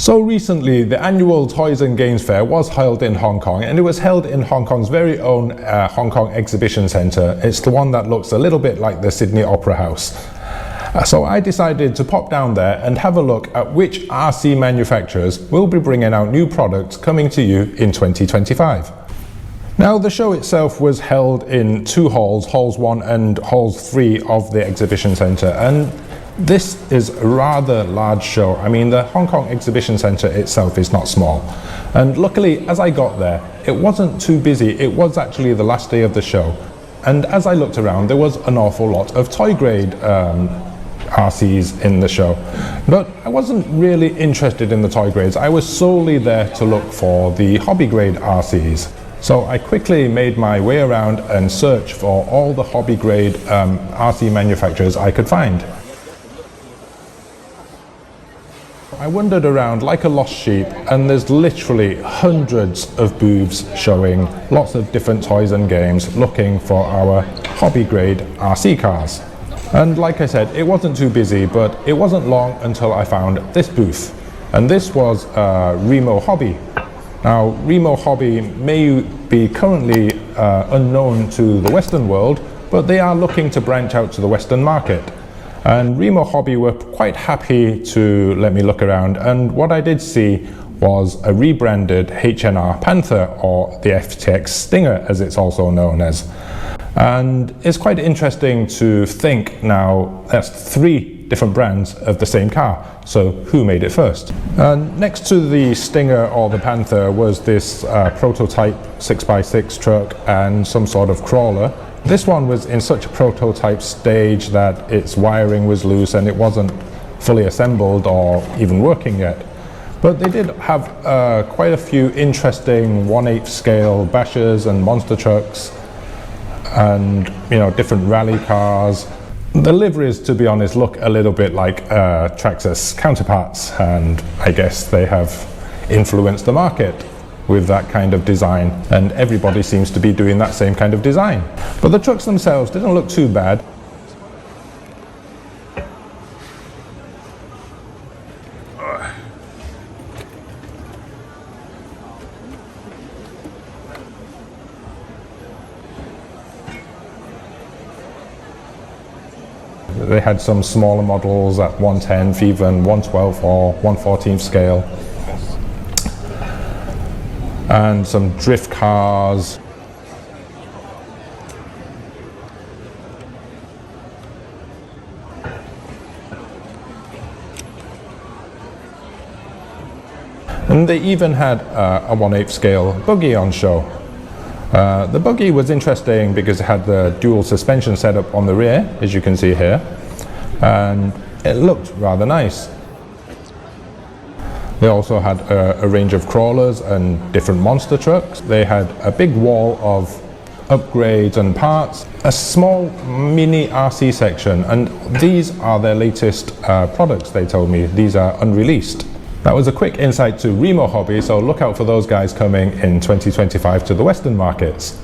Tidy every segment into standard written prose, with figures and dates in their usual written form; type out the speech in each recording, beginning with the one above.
So recently, the annual Toys and Games Fair was held in Hong Kong, and it was held in Hong Kong's very own Hong Kong Exhibition Centre. It's the one that looks a little bit like the Sydney Opera House. So I decided to pop down there and have a look at which RC manufacturers will be bringing out new products coming to you in 2025. Now, the show itself was held in two halls, Halls 1 and Halls 3 of the Exhibition Centre, and this is a rather large show. I mean, the Hong Kong Exhibition Centre itself is not small. And luckily, as I got there, it wasn't too busy. It was actually the last day of the show. And as I looked around, there was an awful lot of toy grade RCs in the show. But I wasn't really interested in the toy grades. I was solely there to look for the hobby grade RCs. So I quickly made my way around and searched for all the hobby grade RC manufacturers I could find. I wandered around like a lost sheep, and there's literally hundreds of booths showing lots of different toys and games looking for our hobby grade RC cars. And like I said, it wasn't too busy, but it wasn't long until I found this booth. And this was Remo Hobby. Now, Remo Hobby may be currently unknown to the Western world, but they are looking to branch out to the Western market. And Remo Hobby were quite happy to let me look around, and what I did see was a rebranded HNR Panther, or the FTX Stinger as it's also known as. And it's quite interesting to think now that's three different brands of the same car, so who made it first? And next to the Stinger or the Panther was this prototype 6x6 truck and some sort of crawler. This one was in such a prototype stage that its wiring was loose and it wasn't fully assembled or even working yet. But they did have quite a few interesting 1/8 scale bashers and monster trucks and, you know, different rally cars. The liveries, to be honest, look a little bit like Traxxas counterparts, and I guess they have influenced the market with that kind of design, and everybody seems to be doing that same kind of design. But the trucks themselves didn't look too bad. They had some smaller models at 1/10th, even 1/12th or 1/14th scale. And some drift cars. And they even had a 1/8 scale buggy on show. The buggy was interesting because it had the dual suspension setup on the rear, as you can see here, and it looked rather nice. They also had a range of crawlers and different monster trucks. They had a big wall of upgrades and parts, a small mini RC section, and these are their latest products, they told me. These are unreleased. That was a quick insight to Remo Hobby, so look out for those guys coming in 2025 to the Western markets.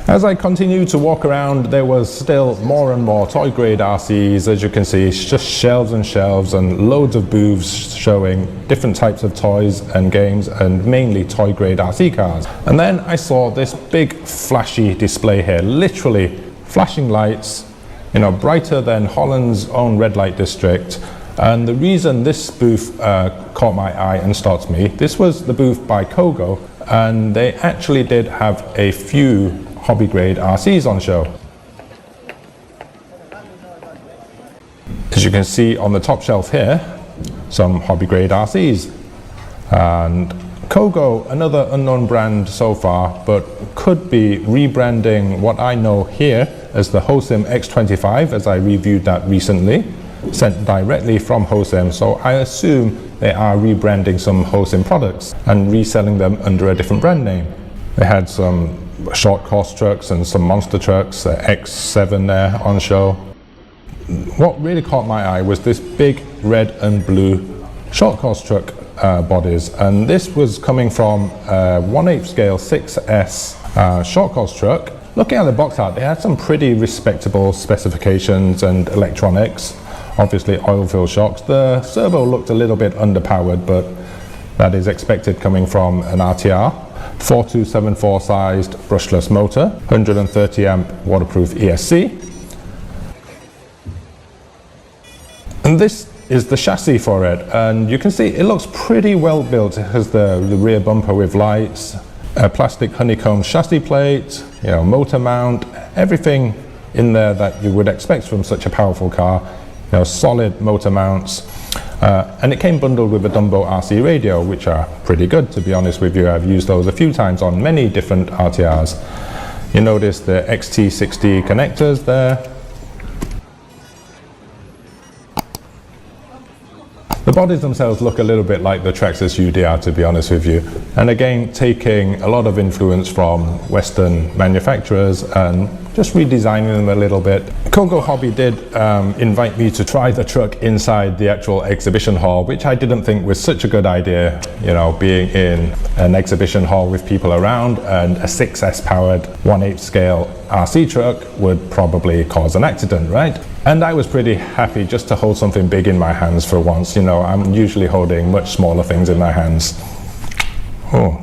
As I continued to walk around, there was still more and more toy grade RCs. As you can see, it's just shelves and shelves and loads of booths showing different types of toys and games, and mainly toy grade RC cars. And then I saw this big flashy display here, literally flashing lights, you know, brighter than Holland's own red light district. And the reason this booth caught my eye and stopped me, this was the booth by Kogo, and they actually did have a few hobby grade RCs on show. As you can see on the top shelf here, some hobby grade RCs. And Kogo, another unknown brand so far, but could be rebranding what I know here as the Hosim X25, as I reviewed that recently, sent directly from Hosim. So I assume they are rebranding some Hosim products and reselling them under a different brand name. They had some short course trucks and some monster trucks, X7 there on show. What really caught my eye was this big red and blue short course truck bodies, and this was coming from a 1/8 scale 6S short course truck. Looking at the box art, they had some pretty respectable specifications and electronics. obviously oil-filled shocks. The servo looked a little bit underpowered, but that is expected coming from an RTR. 4274 sized brushless motor, 130 amp waterproof ESC. And this is the chassis for it, and you can see it looks pretty well built. It has the rear bumper with lights, a plastic honeycomb chassis plate, motor mount, everything in there that you would expect from such a powerful car. Solid motor mounts, and it came bundled with a Dumbo RC radio, which are pretty good, to be honest with you. I've used those a few times on many different RTRs. You notice the XT60 connectors there. The bodies themselves look a little bit like the Traxxas UDR, to be honest with you. And again, taking a lot of influence from Western manufacturers and just redesigning them a little bit. Remo Hobby did invite me to try the truck inside the actual exhibition hall, which I didn't think was such a good idea, being in an exhibition hall with people around, and a 6S powered 1/8 scale RC truck would probably cause an accident, right? And I was pretty happy just to hold something big in my hands for once. I'm usually holding much smaller things in my hands. Oh.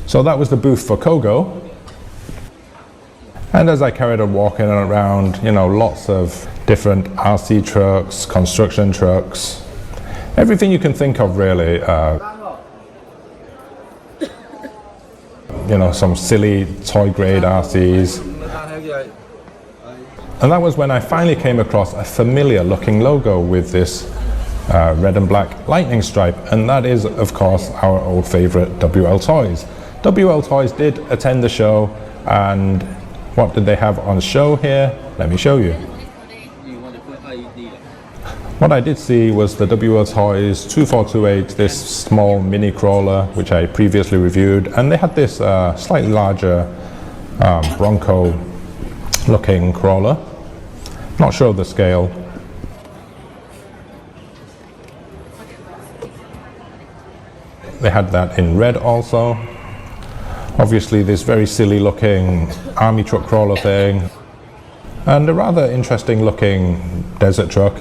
So that was the booth for Kogo. And as I carried on walking around, lots of different RC trucks, construction trucks, everything you can think of really. Some silly toy grade RCs. And that was when I finally came across a familiar looking logo with this red and black lightning stripe, and that is of course our old favorite Wltoys. Wltoys did attend the show, and what did they have on show here? Let me show you. What I did see was the Wltoys 2428, this small mini crawler, which I previously reviewed, and they had this slightly larger Bronco looking crawler. Not sure of the scale. They had that in red also. Obviously this very silly looking army truck crawler thing, and a rather interesting looking desert truck.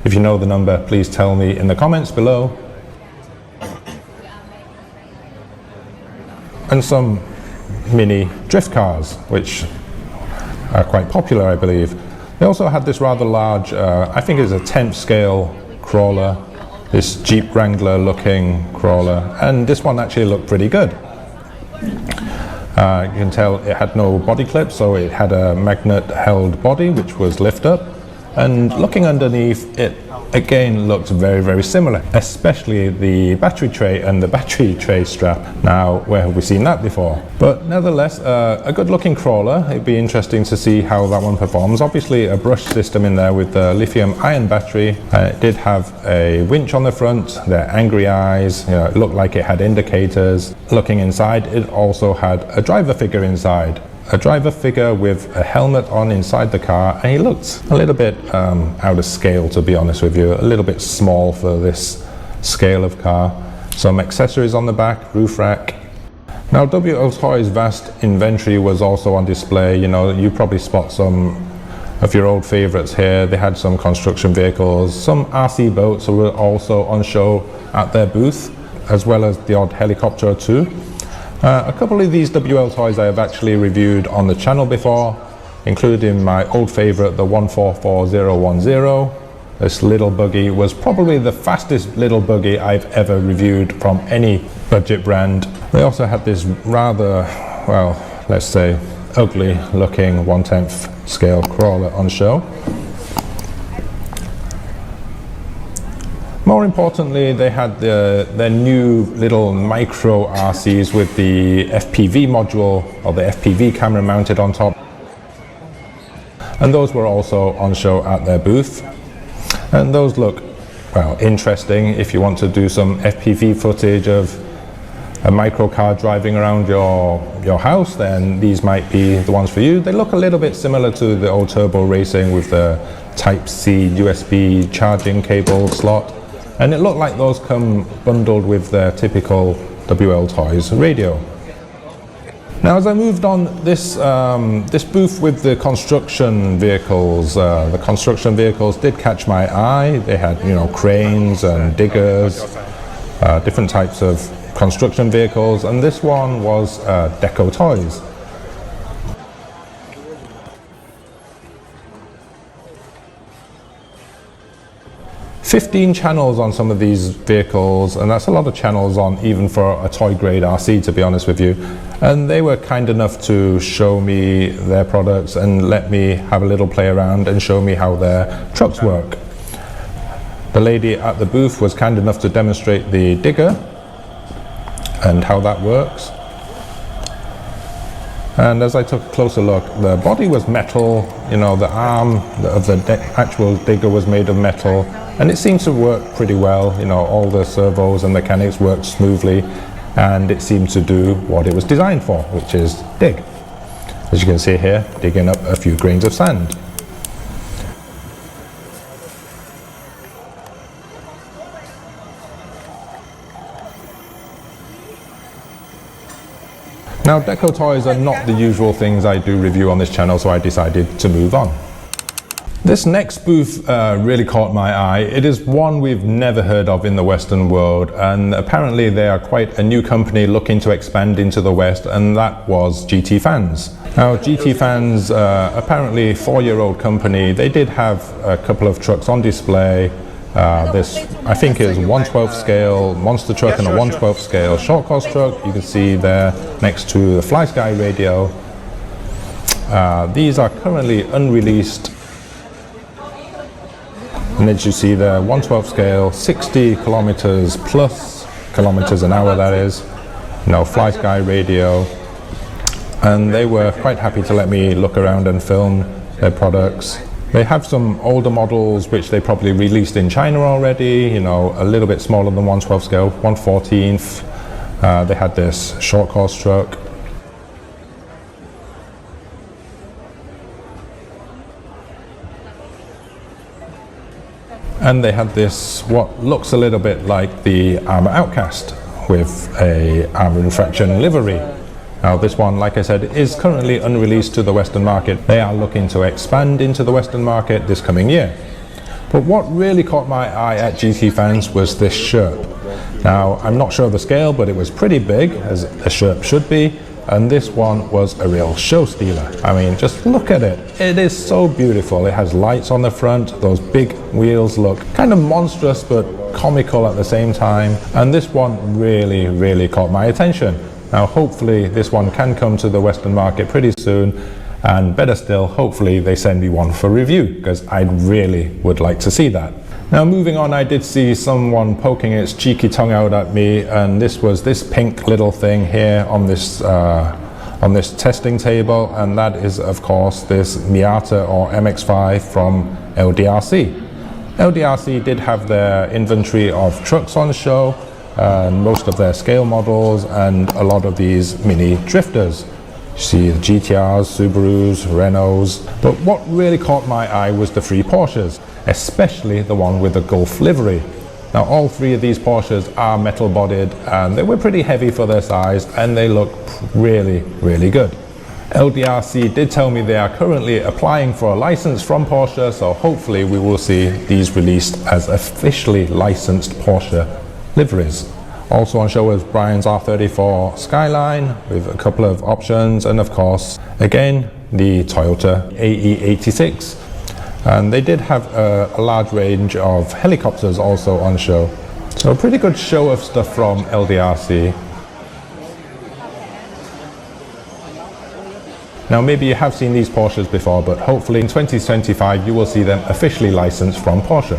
If you know the number, please tell me in the comments below. And some mini drift cars, which are quite popular, I believe. They also had this rather large, I think it's a 10th scale crawler, this Jeep Wrangler looking crawler, and this one actually looked pretty good. You can tell it had no body clip, so it had a magnet held body which was lift up, and looking underneath it again looked very, very similar, especially the battery tray and the battery tray strap. Now, where have we seen that before? But nevertheless, a good looking crawler. It'd be interesting to see how that one performs. Obviously a brush system in there with the lithium ion battery. It did have a winch on the front, their angry eyes, it looked like it had indicators. Looking inside, it also had a driver figure inside. A driver figure with a helmet on inside the car, and he looked a little bit out of scale, to be honest with you, a little bit small for this scale of car. Some accessories on the back, roof rack. Now Wltoys' vast inventory was also on display. You probably spot some of your old favorites here. They had some construction vehicles, some RC boats were also on show at their booth, as well as the odd helicopter or two. A couple of these Wltoys I have actually reviewed on the channel before, including my old favorite, the 144010. This little buggy was probably the fastest little buggy I've ever reviewed from any budget brand. They also had this rather, well, let's say ugly looking 1/10 scale crawler on show. More importantly, they had their new little micro RCs with the FPV module, or the FPV camera mounted on top. And those were also on show at their booth. And those look, well, interesting. If you want to do some FPV footage of a micro car driving around your house, then these might be the ones for you. They look a little bit similar to the old turbo racing with the Type-C USB charging cable slot. And it looked like those come bundled with their typical Wltoys radio. Now, as I moved on, this booth with the construction vehicles did catch my eye. They had, you know, cranes and diggers, different types of construction vehicles, and this one was Deco Toys. "15 channels on some of these vehicles, and that's a lot of channels on even for a toy grade RC, to be honest with you. And they were kind enough to show me their products and let me have a little play around and show me how their trucks work. The lady at the booth was kind enough to demonstrate the digger and how that works. And as I took a closer look, the body was metal, you know, the arm of the actual digger was made of metal, and it seemed to work pretty well. You know, all the servos and mechanics worked smoothly, and it seemed to do what it was designed for, which is dig. As you can see here, digging up a few grains of sand. Now, Deco Toys are not the usual things I do review on this channel, so I decided to move on. This next booth really caught my eye. It is one we've never heard of in the Western world, and apparently they are quite a new company looking to expand into the West, and that was GT Fans. Now, GT Fans, apparently a 4-year-old company, they did have a couple of trucks on display. This, I think, is 1/12 scale monster truck and a 1/12 scale short course truck. You can see there next to the Fly Sky radio. These are currently unreleased. And as you see there, 1/12 scale, 60 kilometers plus kilometers an hour, that is. No Fly Sky radio. And they were quite happy to let me look around and film their products. They have some older models which they probably released in China already, you know, a little bit smaller than 1/12 scale, 1/14. They had this short course truck. And they had this, what looks a little bit like the Armour Outcast with a armour infraction livery. Now, this one, like I said, is currently unreleased to the Western market. They are looking to expand into the Western market this coming year. But what really caught my eye at GT Fans was this shirt. Now, I'm not sure of the scale, but it was pretty big, as a shirt should be. And this one was a real show stealer. I mean, just look at it. It is so beautiful. It has lights on the front. Those big wheels look kind of monstrous, but comical at the same time. And this one really, really caught my attention. Now, hopefully this one can come to the Western market pretty soon, and better still, hopefully they send me one for review, because I really would like to see that. Now, moving on, I did see someone poking its cheeky tongue out at me, and this was this pink little thing here on this testing table, and that is, of course, this Miata or MX-5 from LDRC. LDRC did have their inventory of trucks on show, most of their scale models, and a lot of these mini drifters. You see the GTRs, Subarus, Renaults, but what really caught my eye was the 3 Porsches, especially the one with the Gulf livery. Now, all 3 of these Porsches are metal bodied, and they were pretty heavy for their size, and they look really, really good. LDRC did tell me they are currently applying for a license from Porsche, so hopefully we will see these released as officially licensed Porsche liveries. Also on show is Brian's R34 Skyline with a couple of options, and of course again the Toyota AE86, and they did have a large range of helicopters also on show. So a pretty good show of stuff from LDRC. Now, maybe you have seen these Porsches before, but hopefully in 2025 you will see them officially licensed from Porsche.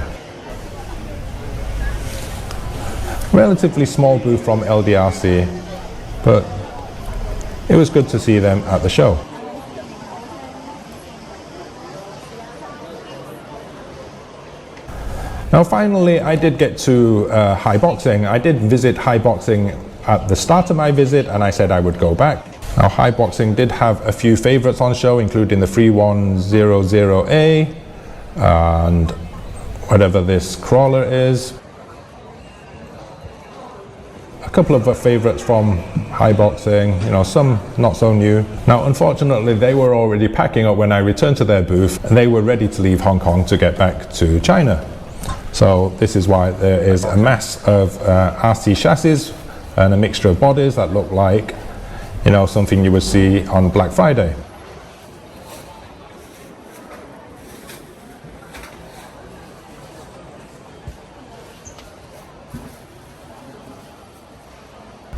Relatively small booth from LDRC, but it was good to see them at the show. Now, finally, I did get to Haiboxing. I did visit Haiboxing at the start of my visit, and I said I would go back. Now, Haiboxing did have a few favorites on show, including the 3100A and whatever this crawler is. A couple of favorites from Haiboxing, you know, some not so new. Now, unfortunately, they were already packing up when I returned to their booth, and they were ready to leave Hong Kong to get back to China. So this is why there is a mass of RC chassis and a mixture of bodies that look like, you know, something you would see on Black Friday.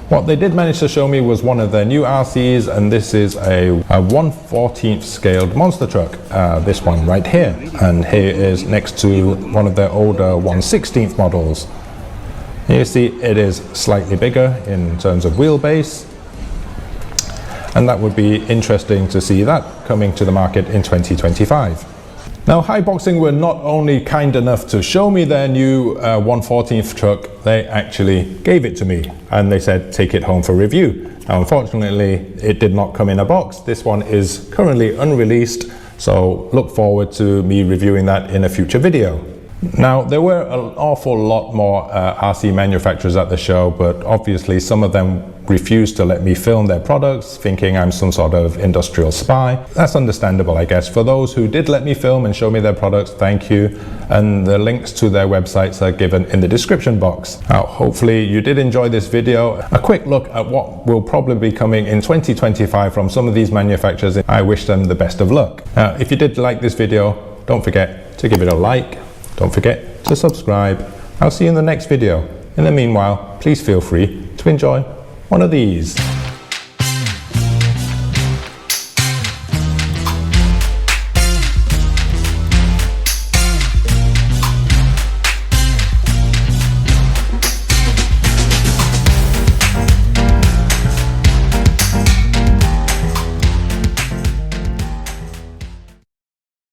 What they did manage to show me was one of their new RCs, and this is a 1/14 scaled monster truck, this one right here. And here is next to one of their older 1/16 models. You see it is slightly bigger in terms of wheelbase, and that would be interesting to see that coming to the market in 2025. Now, Haiboxing were not only kind enough to show me their new 1/14 truck, they actually gave it to me and they said take it home for review. Now, unfortunately, it did not come in a box. This one is currently unreleased, so look forward to me reviewing that in a future video. Now, there were an awful lot more RC manufacturers at the show, but obviously some of them refused to let me film their products, thinking I'm some sort of industrial spy. That's understandable, I guess. For those who did let me film and show me their products, thank you. And the links to their websites are given in the description box. Now, hopefully you did enjoy this video. A quick look at what will probably be coming in 2025 from some of these manufacturers. I wish them the best of luck. Now, if you did like this video, don't forget to give it a like. Don't forget to subscribe. I'll see you in the next video. In the meanwhile, please feel free to enjoy one of these.